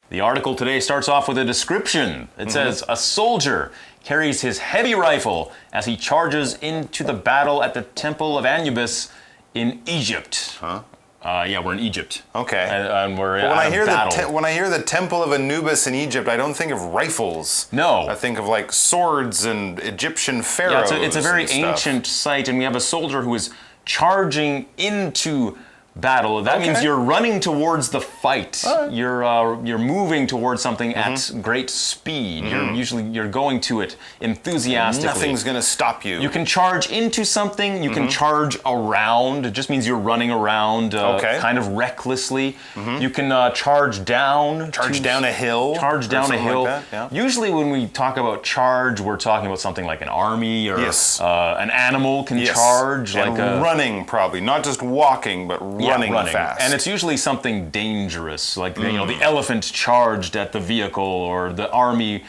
The article today starts off with a description. It says, a soldier carries his heavy rifle as he charges into the battle at the Temple of Anubis in Egypt. Huh? Yeah, we're in Egypt. Okay. And we're when at a battle. When I hear the Temple of Anubis in Egypt, I don't think of rifles. No. I think of like swords and Egyptian pharaohs. Yeah, it's a very ancient site, and we have a soldier who is charging into battle. That means you're running towards the fight. Right. You're moving towards something at great speed. You're going to it enthusiastically. Nothing's going to stop you. You can charge into something. You can charge around. It just means you're running around kind of recklessly. You can charge down. Charge down a hill. Charge down a hill. Like that, yeah. Usually when we talk about charge, we're talking about something like an army or an animal can charge. And like running probably. Not just walking, but running fast. And it's usually something dangerous, like the elephant charged at the vehicle, or the army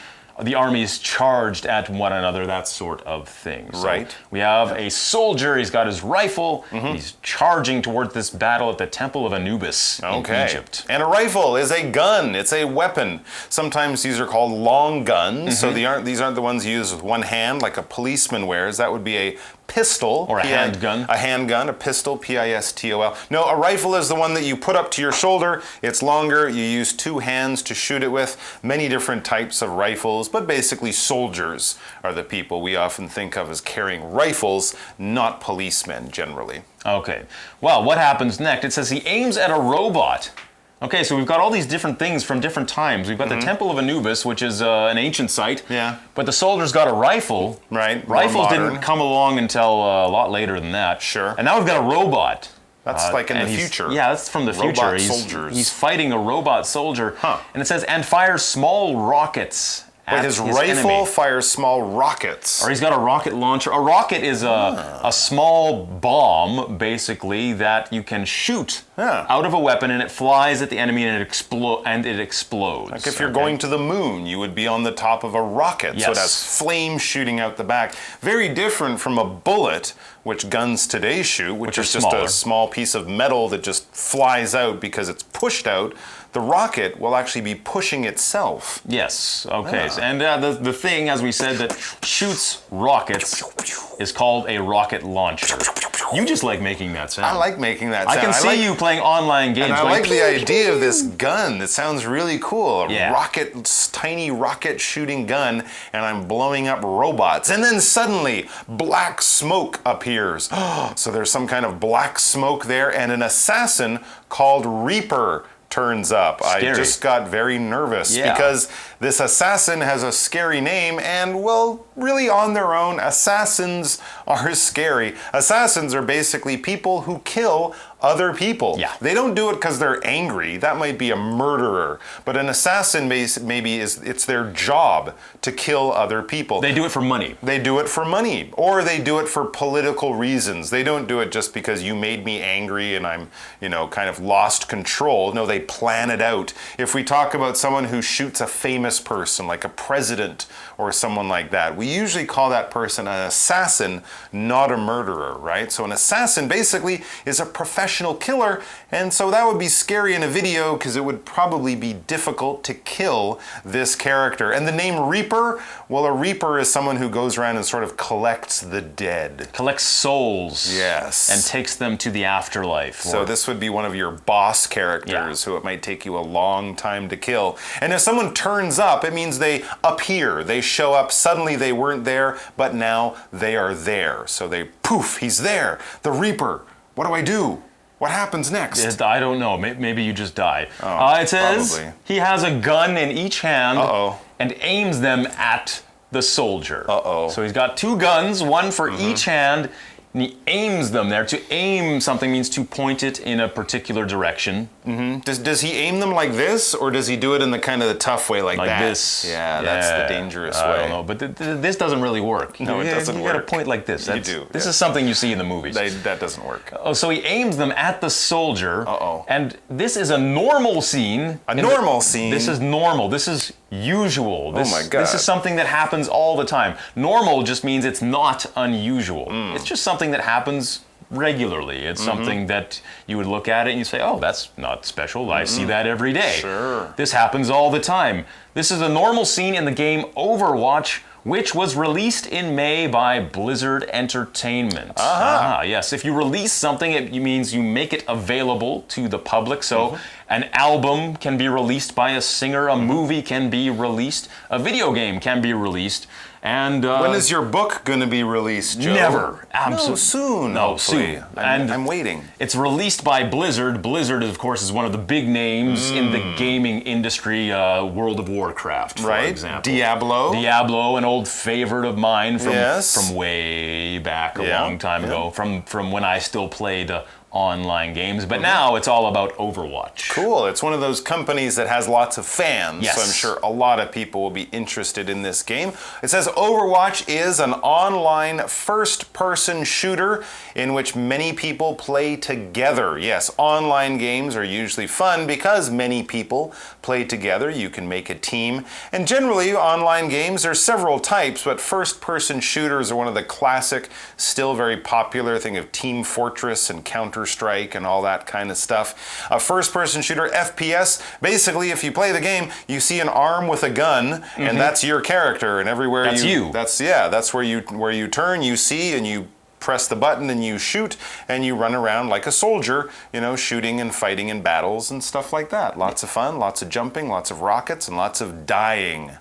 is charged at one another, that sort of thing. So right. We have a soldier, he's got his rifle, he's charging towards this battle at the Temple of Anubis in Egypt. And a rifle is a gun, it's a weapon. Sometimes these are called long guns, so these aren't the ones used with one hand like a policeman wears. That would be a pistol. Or a handgun. A handgun, a pistol, P-I-S-T-O-L. No, a rifle is the one that you put up to your shoulder. It's longer. You use two hands to shoot it with. Many different types of rifles, but basically soldiers are the people we often think of as carrying rifles, not policemen generally. Okay. Well, what happens next? It says he aims at a robot. Okay, so we've got all these different things from different times. We've got the Temple of Anubis, which is an ancient site. Yeah. But the soldier's got a rifle. Right. Rifles didn't come along until a lot later than that. Sure. And now we've got a robot. That's like in the future. Yeah, that's from the future. Robot soldiers. He's fighting a robot soldier. Huh. And it says, and fires small rockets. But his rifle fires small rockets. Or he's got a rocket launcher. A rocket is a small bomb, basically, that you can shoot out of a weapon, and it flies at the enemy, and it explodes. Like if you're going to the moon, you would be on the top of a rocket. So it has flames shooting out the back. Very different from a bullet, which guns today shoot, which is just a small piece of metal that just flies out because it's pushed out. The rocket will actually be pushing itself. Yes, okay. And the thing, as we said, that shoots rockets is called a rocket launcher. You just like making that sound. I like making that sound. I can see you playing online games. And I like the idea of this gun. It sounds really cool. A tiny rocket shooting gun, and I'm blowing up robots. And then suddenly, black smoke appears. So there's some kind of black smoke there, and an assassin called Reaper turns up. Scary. I just got very nervous because this assassin has a scary name, and well, really on their own, assassins are scary. Assassins are basically people who kill other people. Yeah. They don't do it because they're angry. That might be a murderer. But an assassin it's their job to kill other people. They do it for money. They do it for money, or they do it for political reasons. They don't do it just because you made me angry and I'm, kind of lost control. No, they plan it out. If we talk about someone who shoots a famous person, like a president or someone like that, we usually call that person an assassin, not a murderer, right? So an assassin basically is a professional killer, and so that would be scary in a video because it would probably be difficult to kill this character. And the name Reaper, well, a Reaper is someone who goes around and sort of collects the dead. Collects souls. Yes. And takes them to the afterlife. So this would be one of your boss characters who it might take you a long time to kill. And if someone turns up, it means they appear. They show up. Suddenly they weren't there, but now they are there. So poof, he's there. The Reaper. What do I do? What happens next? I don't know. Maybe you just die. It says probably. He has a gun in each hand and aims them at the soldier. So he's got two guns, one for each hand, and he aims them there. To aim something means to point it in a particular direction. Does he aim them like this, or does he do it in the kind of the tough way like that? Like this. Yeah, that's the dangerous way. I don't know, but this doesn't really work. No, it doesn't work. You got to point like this. You do. This is something you see in the movies. That doesn't work. So he aims them at the soldier. And this is a normal scene. A normal scene? This is normal. This is usual. Oh my God. This is something that happens all the time. Normal just means it's not unusual. It's just something that happens regularly. It's something that you would look at it and you say, oh, that's not special. I see that every day. Sure. This happens all the time. This is a normal scene in the game Overwatch, which was released in May by Blizzard Entertainment. Yes, if you release something, it means you make it available to the public. So an album can be released by a singer, a movie can be released, a video game can be released. And when is your book going to be released, Joe? Never. No, soon. No, hopefully. soon. I'm waiting. It's released by Blizzard. Blizzard, of course, is one of the big names in the gaming industry. World of Warcraft, for example. Diablo, an old favorite of mine from way back a long time ago, from when I still played online games, but now it's all about Overwatch. Cool. It's one of those companies that has lots of fans, yes. so I'm sure a lot of people will be interested in this game. It says Overwatch is an online first-person shooter in which many people play together. Yes, online games are usually fun because many people play together. You can make a team, and generally online games are several types, but first-person shooters are one of the classic, still very popular. Think of Team Fortress and Counter-Strike and all that kind of stuff. A first-person shooter, FPS, basically if you play the game, you see an arm with a gun, and that's your character, and everywhere that's you. That's where you turn, you see, and you press the button and you shoot, and you run around like a soldier, shooting and fighting in battles and stuff like that. Lots of fun, lots of jumping, lots of rockets, and lots of dying.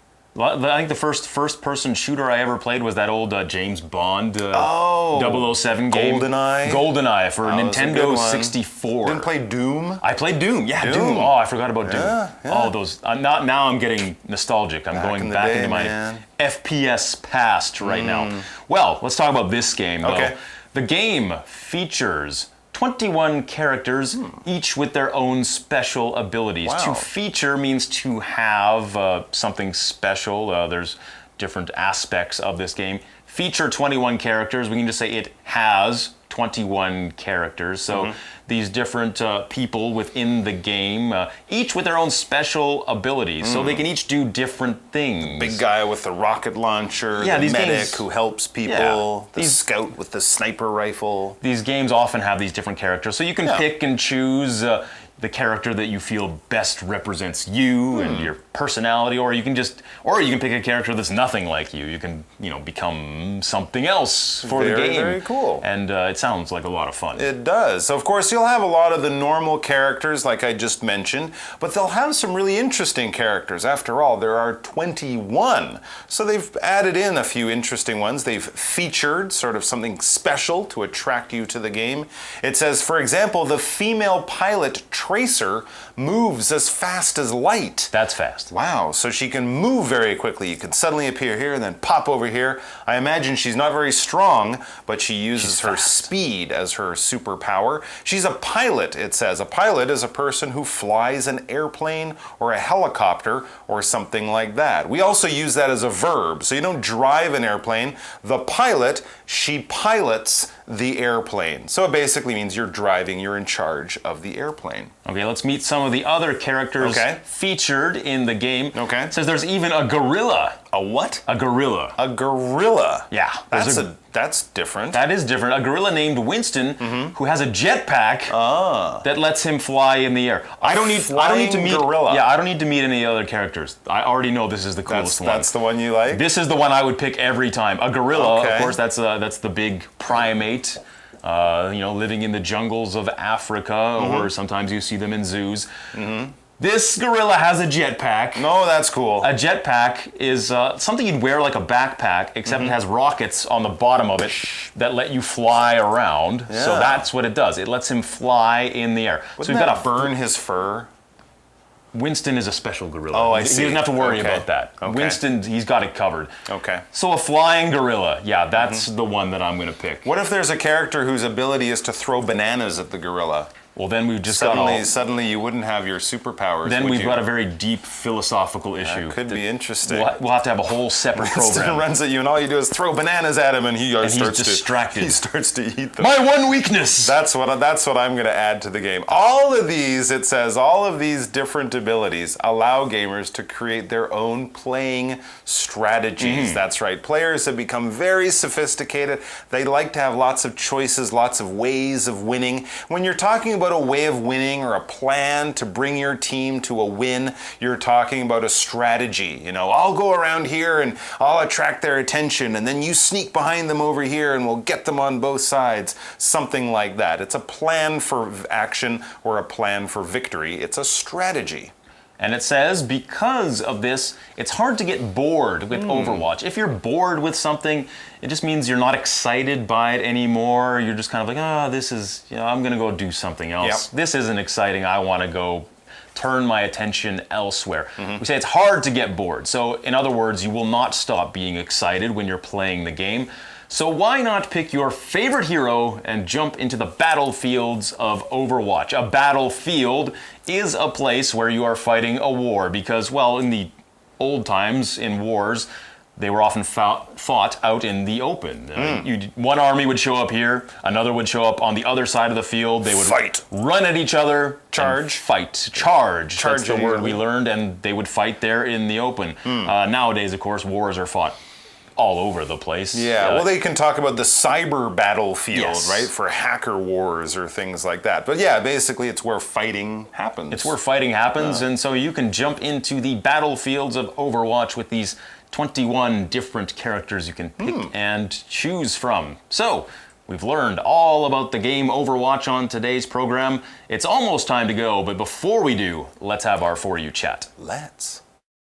I think the first-person shooter I ever played was that old James Bond 007 game. GoldenEye for Nintendo 64. Didn't play Doom? I played Doom. Yeah, Doom. Oh, I forgot about Doom. Yeah. Oh, those. Now I'm getting nostalgic. I'm going back into my FPS past right now. Well, let's talk about this game, though. Okay. The game features 21 characters, each with their own special abilities. Wow. To feature means to have something special. There's different aspects of this game. Feature 21 characters. We can just say it has 21 characters. So these different people within the game, each with their own special abilities. So they can each do different things. Big guy with the rocket launcher, the medic who helps people, the scout with the sniper rifle. These games often have these different characters. So you can pick and choose the character that you feel best represents you and your personality, or you can pick a character that's nothing like you. You can, become something else for the game. Very cool. And it sounds like a lot of fun. It does. So of course, you'll have a lot of the normal characters, like I just mentioned, but they'll have some really interesting characters. After all, there are 21. So they've added in a few interesting ones. They've featured sort of something special to attract you to the game. It says, for example, the female pilot Tracer moves as fast as light. That's fast. Wow, so she can move very quickly. You can suddenly appear here and then pop over here. I imagine she's not very strong, but she uses her speed as her superpower. She's a pilot, it says. A pilot is a person who flies an airplane or a helicopter or something like that. We also use that as a verb. So you don't drive an airplane. The pilot, she pilots the airplane. So it basically means you're driving, you're in charge of the airplane. Okay, let's meet some of the other characters featured in the game. Okay. It says there's even a gorilla. A what? A gorilla. A gorilla? Yeah. That's different. That is different. A gorilla named Winston who has a jetpack that lets him fly in the air. I don't need to meet gorilla. Yeah, I don't need to meet any other charars. I already know this is the coolest one. That's the one you like? This is the one I would pick every time. A gorilla, of course, that's the big primate. Living in the jungles of Africa, or sometimes you see them in zoos. This gorilla has a jetpack. No, that's cool. A jetpack is something you'd wear like a backpack, except it has rockets on the bottom of it that let you fly around. Yeah. So that's what it does. It lets him fly in the air. Wouldn't that burn his fur? Winston is a special gorilla. Oh, I see. He doesn't have to worry about that. Okay. Winston, he's got it covered. Okay. So a flying gorilla, that's the one that I'm going to pick. What if there's a character whose ability is to throw bananas at the gorilla? Well, then we've just suddenly you wouldn't have your superpowers. Then we've got a very deep philosophical issue. That could be interesting. We'll have to have a whole separate program. Runs at you, and all you do is throw bananas at him, and he's distracted. He starts to eat them. My one weakness. That's what I'm going to add to the game. All of these, it says, all of these different abilities allow gamers to create their own playing strategies. That's right. Players have become very sophisticated. They like to have lots of choices, lots of ways of winning. When you're talking about a way of winning or a plan to bring your team to a win, you're talking about a strategy. You know, I'll go around here and I'll attract their attention, and then you sneak behind them over here and we'll get them on both sides. Something like that. It's a plan for action or a plan for victory. It's a strategy. And it says, because of this, it's hard to get bored with Overwatch. If you're bored with something, it just means you're not excited by it anymore. You're just kind of like, this is, I'm going to go do something else. Yep. This isn't exciting. I want to go turn my attention elsewhere. We say it's hard to get bored. So in other words, you will not stop being excited when you're playing the game. So why not pick your favorite hero and jump into the battlefields of Overwatch? A battlefield is a place where you are fighting a war because, well, in the old times, in wars, they were often fought out in the open. One army would show up here, another would show up on the other side of the field. They would run at each other, charge. That's the word we learned, and they would fight there in the open. Nowadays, of course, wars are fought all over the place. Yeah, well, they can talk about the cyber battlefield, right, for hacker wars or things like that. But yeah, basically it's where fighting happens. It's where fighting happens, and so you can jump into the battlefields of Overwatch with these 21 different characters you can pick and choose from. So, we've learned all about the game Overwatch on today's program. It's almost time to go, but before we do, let's have our For You chat. Let's.